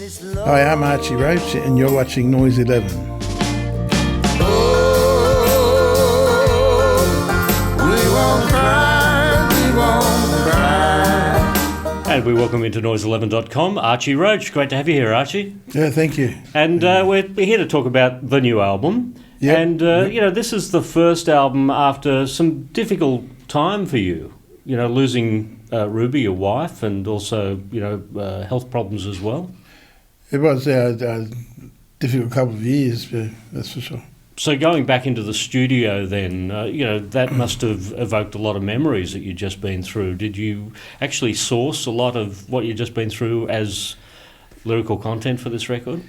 Hi, I'm Archie Roach and you're watching Noise 11. And we welcome into noise11.com, Archie Roach. Great to have you here, Archie. Yeah, thank you. And we're here to talk about the new album. Yep. And, this is the first album after some difficult time for you. You know, losing Ruby, your wife, and also, health problems as well. It was a difficult couple of years, that's for sure. So going back into the studio then, that must have evoked a lot of memories that you'd just been through. Did you actually source a lot of what you'd just been through as lyrical content for this record?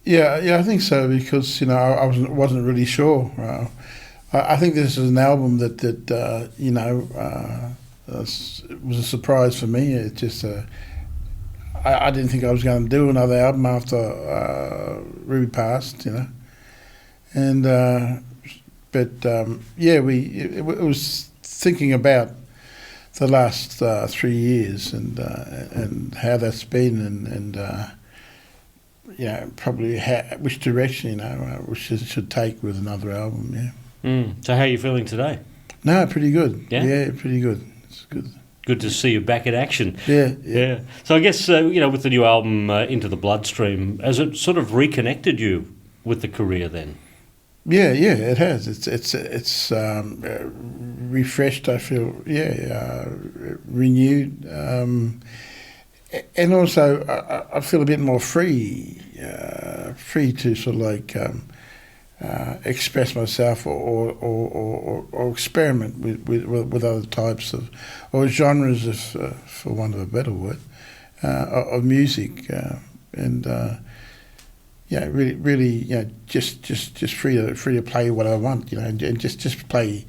Yeah, I think so, because, I wasn't really sure. I think this is an album that was a surprise for me. It just... I didn't think I was going to do another album after Ruby passed, And it was thinking about the last 3 years and how that's been and probably which direction we should take with another album. Yeah. So how are you feeling today? No, pretty good. Yeah, pretty good. It's good. Good to see you back in action. Yeah. So I guess with the new album Into the Bloodstream, has it sort of reconnected you with the career then? Yeah, it has. It's refreshed. I feel renewed, and also I feel a bit more free to sort of like express myself or experiment with other types of or genres, if for want of a better word, of music, really, just free to play what I want, and just play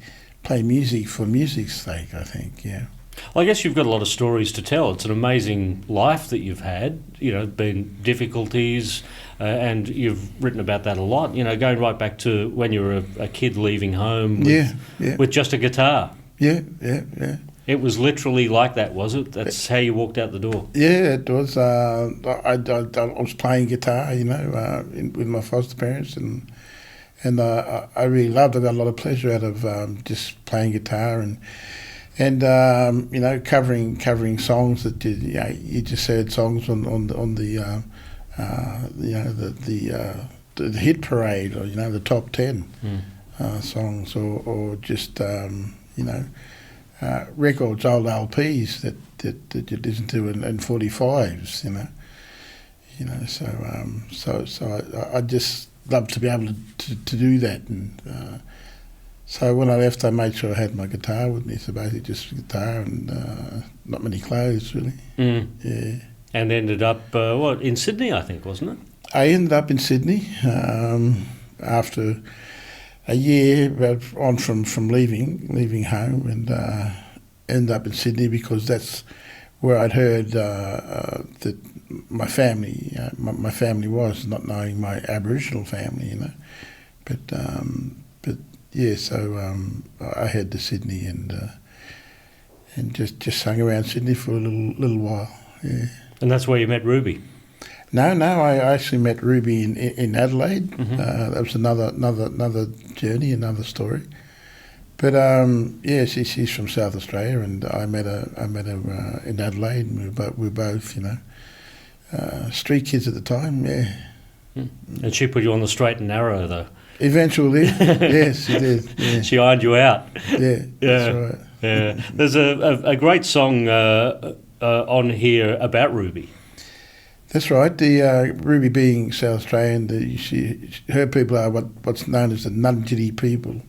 music for music's sake, I think, yeah. Well, I guess you've got a lot of stories to tell. It's an amazing life that you've had, been difficulties, and you've written about that a lot, going right back to when you were a kid leaving home with just a guitar. Yeah. It was literally like that, was it? That's how you walked out the door. Yeah, it was. I was playing guitar, with my foster parents, and I really loved it. I got a lot of pleasure out of just playing guitar and covering songs that you just heard songs on the hit parade, or the top 10 songs, or just records, old LPs that you listen to in 45s, So I just love to be able to do that, and so when I left, I made sure I had my guitar with me. So basically, just guitar and not many clothes, really. Yeah. And ended up in Sydney, I think, wasn't it? I ended up in Sydney after a year on from leaving home, and ended up in Sydney because that's where I'd heard that my family was, not knowing my Aboriginal family, but so I head to Sydney and just hung around Sydney for a little while. Yeah. And that's where you met Ruby. No, I actually met Ruby in Adelaide. Mm-hmm. That was another journey, another story. But she's from South Australia, and I met her in Adelaide, and we were both street kids at the time. Yeah. And she put you on the straight and narrow, though. Eventually, yes, she did. Yeah. She ironed you out. Yeah, that's right. Yeah. There's a great song on here about Ruby. That's right. The Ruby being South Australian, her people are what's known as the Nudgety people,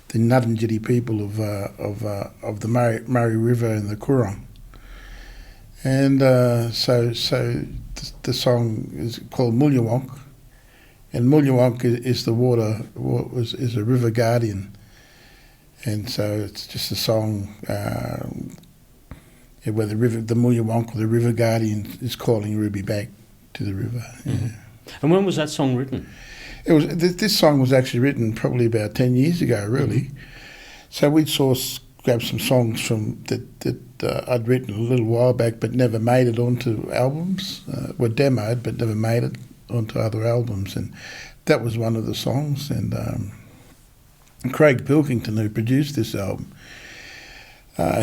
the Nudgety people of the Murray River and the Coorong. And so the song is called Mulyawonk, and Mulyawonk is the water, is a river guardian, and so it's just a song where the Mulyawonk, or the river guardian, is calling Ruby back to the river. Mm-hmm. And when was that song written? It was. This song was actually written probably about 10 years ago, really. Mm-hmm. So we'd grab some songs from that I'd written a little while back, but never made it onto albums. Were demoed, but never made it onto other albums, and that was one of the songs. And Craig Pilkington, who produced this album,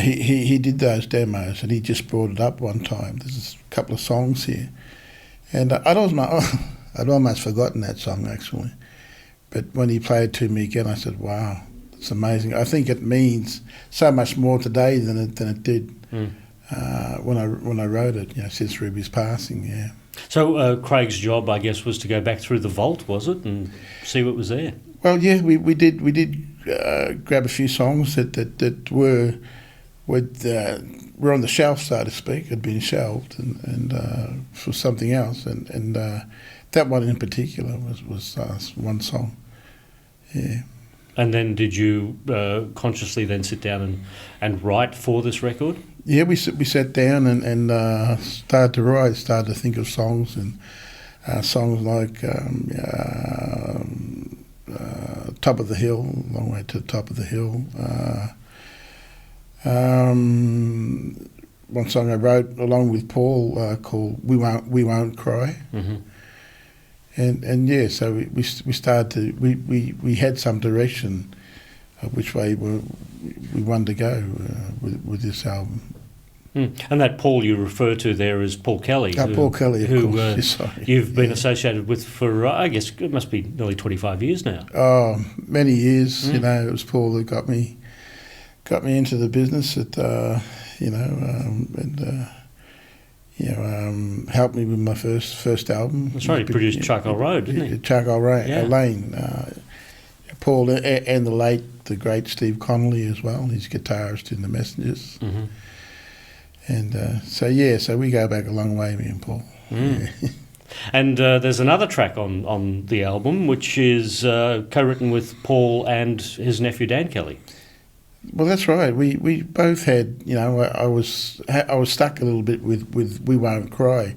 he did those demos, and he just brought it up one time. There's a couple of songs here, and I'd almost forgotten that song actually. But when he played it to me again, I said, "Wow, it's amazing." I think it means so much more today than it did when I wrote it. Since Ruby's passing. Yeah. So Craig's job, I guess, was to go back through the vault, was it, and see what was there? Well, yeah, we did grab a few songs that were on the shelf, so to speak, had been shelved, and for something else, and that one in particular was one song. Yeah. And then did you consciously then sit down and write for this record? Yeah, we sat down and started to write, started to think of songs, and songs like Top of the Hill, Long Way to the Top of the Hill. One song I wrote along with Paul called We Won't Cry. Mm-hmm. And yeah, so we started to we had some direction of which way we wanted to go with this album. And that Paul you refer to there is Paul Kelly. Paul Kelly, of course. Sorry. You've been associated with for, I guess, it must be nearly 25 years now. Oh, many years. It was Paul that got me into the business. Helped me with my first album. That's right, he produced Charcoal Road, didn't he? Charcoal Lane. Paul and the great Steve Connolly as well. He's guitarist in the Messengers. Mm-hmm. And so we go back a long way, me and Paul. Yeah. And there's another track on the album which is co-written with Paul and his nephew Dan Kelly. Well, that's right. We both had, I was stuck a little bit with We Won't Cry,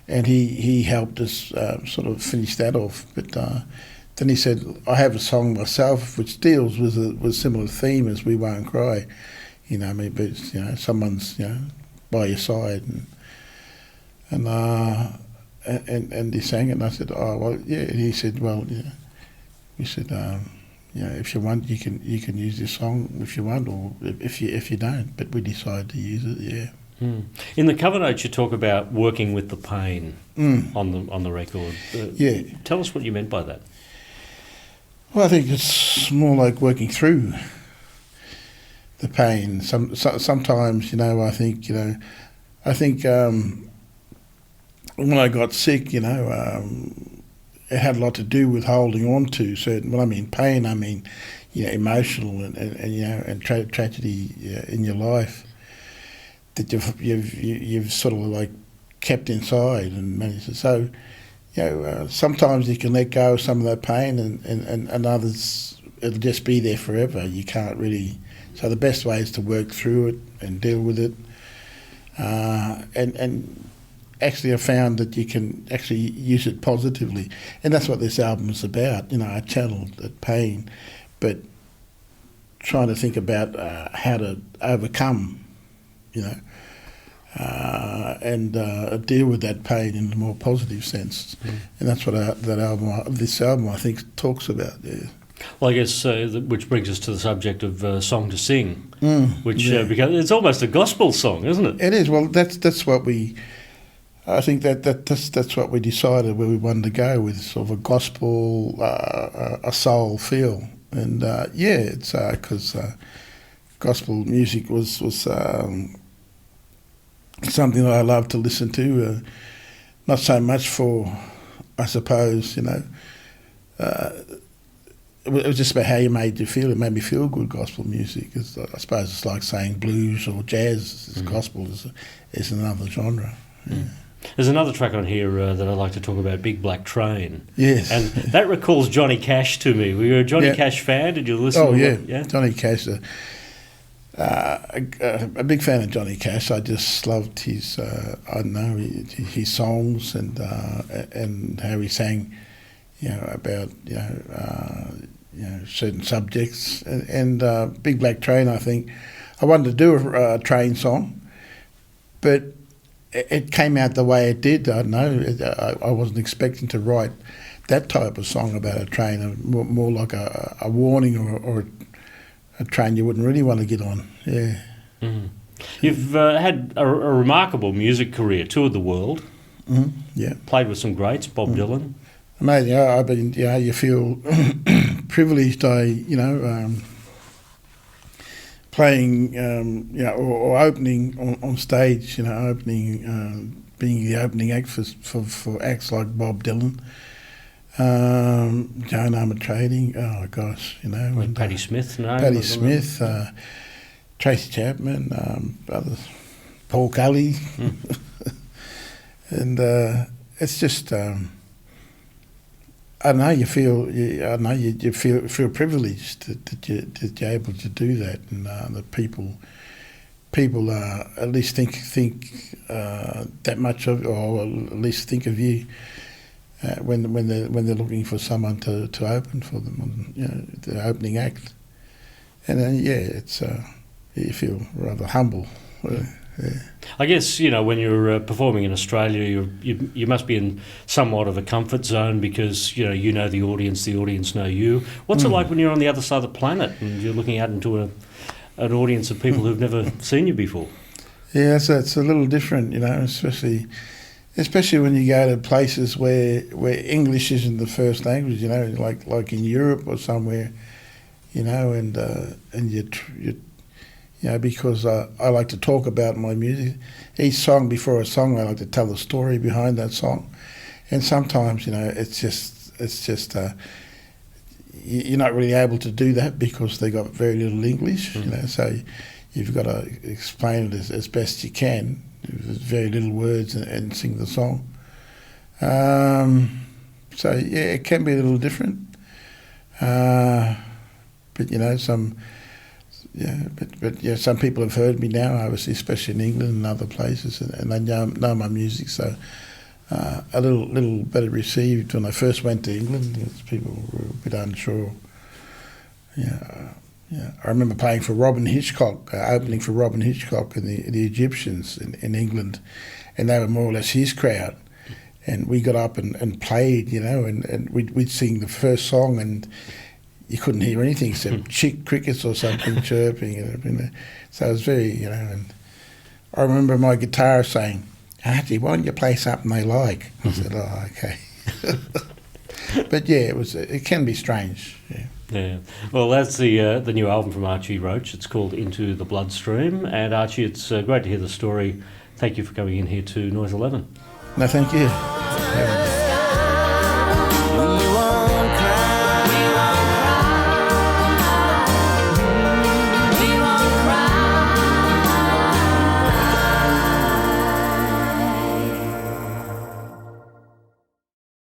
and he helped us sort of finish that off. But then he said, I have a song myself which deals with a similar theme as We Won't Cry. But someone's by your side, and he sang it, and I said, oh well, yeah. And he said, well, we said, if you want, you can use this song if you want, or if you don't. But we decided to use it. Yeah. In the cover notes, you talk about working with the pain on the record. Yeah. Tell us what you meant by that. Well, I think it's more like working through the pain. Sometimes, I think when I got sick, it had a lot to do with holding on to certain. When I mean pain, I mean, emotional and tragedy in your life that you've sort of like kept inside and managed. So, sometimes you can let go of some of that pain, and others it'll just be there forever. You can't really. So the best way is to work through it and deal with it. And actually I found that you can actually use it positively. And that's what this album is about. I channeled that pain, but trying to think about how to overcome, and deal with that pain in a more positive sense. And that's what this album I think talks about. Yeah. Well, I guess which brings us to the subject of Song to Sing, which because it's almost a gospel song, isn't it? It is. Well, that's what we. I think that's what we decided where we wanted to go with, sort of a gospel, a soul feel, and it's because gospel music was something that I love to listen to. Not so much for, I suppose, it was just about how you made you feel. It made me feel good, gospel music. I suppose it's like saying blues or jazz. Gospel is another genre. Yeah. There's another track on here that I'd like to talk about, Big Black Train. Yes. And that recalls Johnny Cash to me. Were you a Johnny Cash fan? Did you listen to him? Yeah, Johnny Cash. A big fan of Johnny Cash. I just loved his, his songs and how he sang, about, certain subjects. And Big Black Train, I think, I wanted to do a train song, but it came out the way it did. I don't know. I wasn't expecting to write that type of song about a train, more like a warning or a train you wouldn't really want to get on. Yeah. Mm. You've had a remarkable music career, toured the world. Mm-hmm. Yeah. Played with some greats, Bob Dylan. Amazing. I've been, you feel privileged. Playing, or opening on stage. Being the opening act for acts like Bob Dylan, Joan Armatrading. Oh gosh, With Patti Smith, no. Patti Smith, Tracy Chapman, others, Paul Cully, and it's just. I know you feel. I know you feel privileged that you're able to do that, and that people at least think that much of, or at least think of you when they're looking for someone to open for them on the opening act, and then it's you feel rather humble. Yeah. I guess when you're performing in Australia, you must be in somewhat of a comfort zone because the audience know you. What's it like when you're on the other side of the planet and you're looking out into an audience of people who've never seen you before? Yeah, so it's a little different, especially when you go to places where English isn't the first language, like in Europe or somewhere, and you. Because I like to talk about my music. Each song, before a song, I like to tell the story behind that song. And sometimes, it's just you're not really able to do that because they got very little English. So you've got to explain it as best you can with very little words and sing the song. So it can be a little different. But some people have heard me now, obviously, especially in England and other places, and they know my music. So a little better received when I first went to England, because people were a bit unsure. I remember playing for Robin Hitchcock, opening for Robin Hitchcock and the Egyptians in England, and they were more or less his crowd. And we got up and played, and we'd sing the first song, and you couldn't hear anything except crickets or something chirping and everything. So it was very, and I remember my guitar saying, "Archie, why don't you play something they like?" I said, "Oh, okay." But it can be strange. Yeah. Well, that's the new album from Archie Roach. It's called Into the Bloodstream. And Archie, it's great to hear the story. Thank you for coming in here to Noise 11. No, thank you.